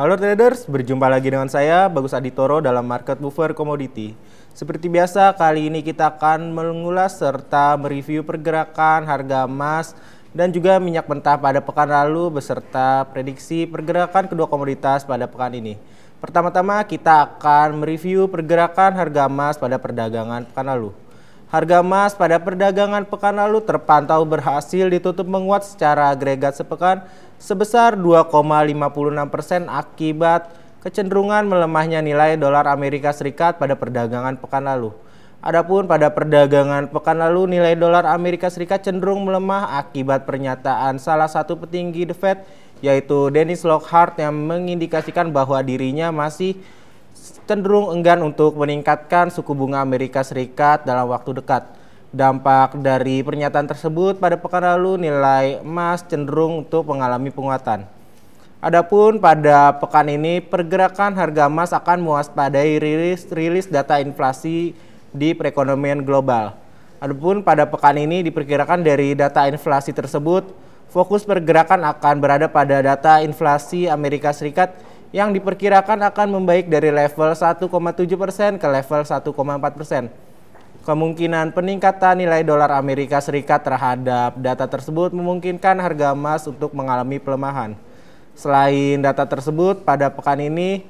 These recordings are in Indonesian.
Halo traders, berjumpa lagi dengan saya Bagus Aditoro dalam Market Mover Commodity. Seperti biasa, kali ini kita akan mengulas serta mereview pergerakan harga emas dan juga minyak mentah pada pekan lalu beserta prediksi pergerakan kedua komoditas pada pekan ini. Pertama-tama kita akan mereview pergerakan harga emas pada perdagangan pekan lalu. Harga emas pada perdagangan pekan lalu terpantau berhasil ditutup menguat secara agregat sepekan sebesar 2,56% akibat kecenderungan melemahnya nilai dolar Amerika Serikat pada perdagangan pekan lalu. Adapun pada perdagangan pekan lalu nilai dolar Amerika Serikat cenderung melemah akibat pernyataan salah satu petinggi The Fed yaitu Dennis Lockhart yang mengindikasikan bahwa dirinya masih cenderung enggan untuk meningkatkan suku bunga Amerika Serikat dalam waktu dekat. Dampak dari pernyataan tersebut pada pekan lalu nilai emas cenderung untuk mengalami penguatan. Adapun pada pekan ini pergerakan harga emas akan mewaspadai rilis data inflasi di perekonomian global. Adapun pada pekan ini diperkirakan dari data inflasi tersebut fokus pergerakan akan berada pada data inflasi Amerika Serikat yang diperkirakan akan membaik dari level 1,7% ke level 1,4%. Kemungkinan peningkatan nilai dolar Amerika Serikat terhadap data tersebut memungkinkan harga emas untuk mengalami pelemahan. Selain data tersebut, pada pekan ini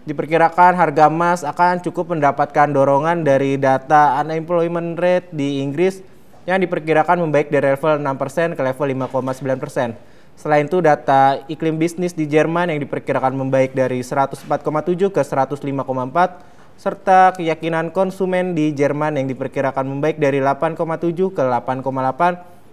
diperkirakan harga emas akan cukup mendapatkan dorongan dari data unemployment rate di Inggris yang diperkirakan membaik dari level 6% ke level 5,9%. Selain itu, data iklim bisnis di Jerman yang diperkirakan membaik dari 104,7 ke 105,4, serta keyakinan konsumen di Jerman yang diperkirakan membaik dari 8,7 ke 8,8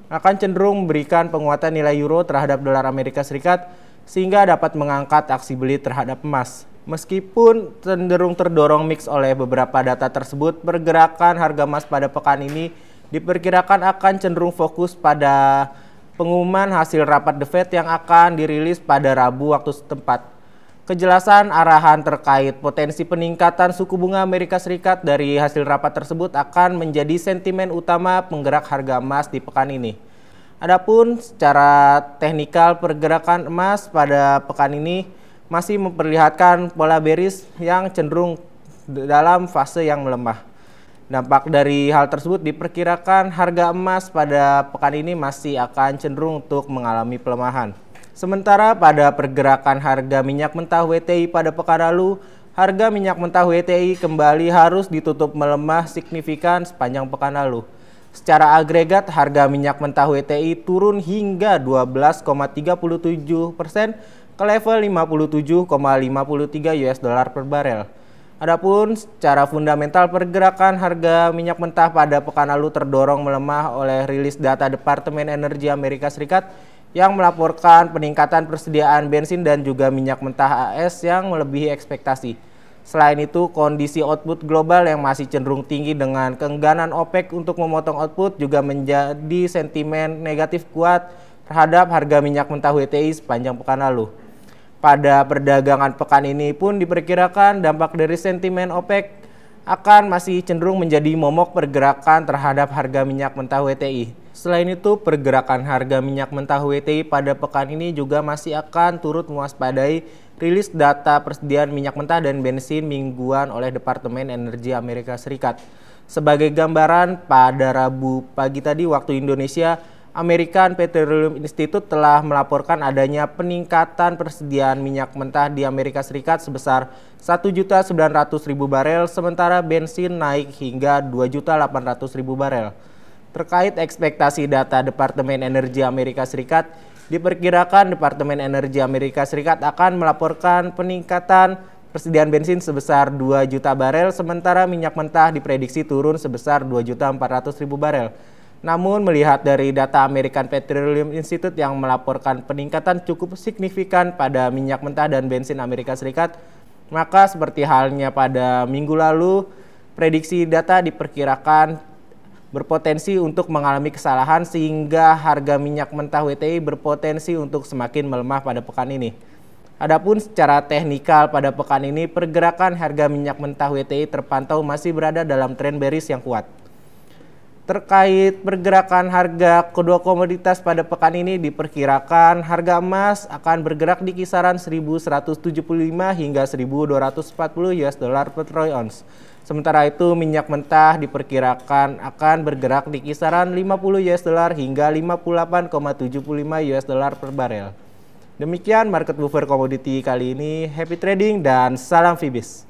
akan cenderung memberikan penguatan nilai euro terhadap dolar Amerika Serikat sehingga dapat mengangkat aksi beli terhadap emas. Meskipun cenderung terdorong mix oleh beberapa data tersebut, pergerakan harga emas pada pekan ini diperkirakan akan cenderung fokus pada pengumuman hasil rapat The Fed yang akan dirilis pada Rabu waktu setempat. Kejelasan arahan terkait potensi peningkatan suku bunga Amerika Serikat dari hasil rapat tersebut akan menjadi sentimen utama penggerak harga emas di pekan ini. Adapun secara teknikal pergerakan emas pada pekan ini masih memperlihatkan pola bearish yang cenderung dalam fase yang melemah. Dampak dari hal tersebut diperkirakan harga emas pada pekan ini masih akan cenderung untuk mengalami pelemahan. Sementara pada pergerakan harga minyak mentah WTI pada pekan lalu, harga minyak mentah WTI kembali harus ditutup melemah signifikan sepanjang pekan lalu. Secara agregat, harga minyak mentah WTI turun hingga 12,37% ke level 57,53 US dollar per barel. Adapun secara fundamental pergerakan harga minyak mentah pada pekan lalu terdorong melemah oleh rilis data Departemen Energi Amerika Serikat yang melaporkan peningkatan persediaan bensin dan juga minyak mentah AS yang melebihi ekspektasi. Selain itu, kondisi output global yang masih cenderung tinggi dengan keengganan OPEC untuk memotong output juga menjadi sentimen negatif kuat terhadap harga minyak mentah WTI sepanjang pekan lalu. Pada perdagangan pekan ini pun diperkirakan dampak dari sentimen OPEC akan masih cenderung menjadi momok pergerakan terhadap harga minyak mentah WTI. Selain itu, pergerakan harga minyak mentah WTI pada pekan ini juga masih akan turut mewaspadai rilis data persediaan minyak mentah dan bensin mingguan oleh Departemen Energi Amerika Serikat. Sebagai gambaran, pada Rabu pagi tadi waktu Indonesia, American Petroleum Institute telah melaporkan adanya peningkatan persediaan minyak mentah di Amerika Serikat sebesar 1.900.000 barel, sementara bensin naik hingga 2.800.000 barel. Terkait ekspektasi data Departemen Energi Amerika Serikat, diperkirakan Departemen Energi Amerika Serikat akan melaporkan peningkatan persediaan bensin sebesar 2 juta barel, sementara minyak mentah diprediksi turun sebesar 2.400.000 barel. Namun melihat dari data American Petroleum Institute yang melaporkan peningkatan cukup signifikan pada minyak mentah dan bensin Amerika Serikat, maka seperti halnya pada minggu lalu, prediksi data diperkirakan berpotensi untuk mengalami kesalahan sehingga harga minyak mentah WTI berpotensi untuk semakin melemah pada pekan ini. Adapun secara teknikal pada pekan ini pergerakan harga minyak mentah WTI terpantau masih berada dalam tren bearish yang kuat. Terkait pergerakan harga kedua komoditas pada pekan ini, diperkirakan harga emas akan bergerak di kisaran 1.175 hingga 1.240 US dollar per troy ounce. Sementara itu minyak mentah diperkirakan akan bergerak di kisaran 50 US dollar hingga 58,75 US dollar per barel. Demikian market mover komoditi kali ini. Happy trading dan salam Fibis.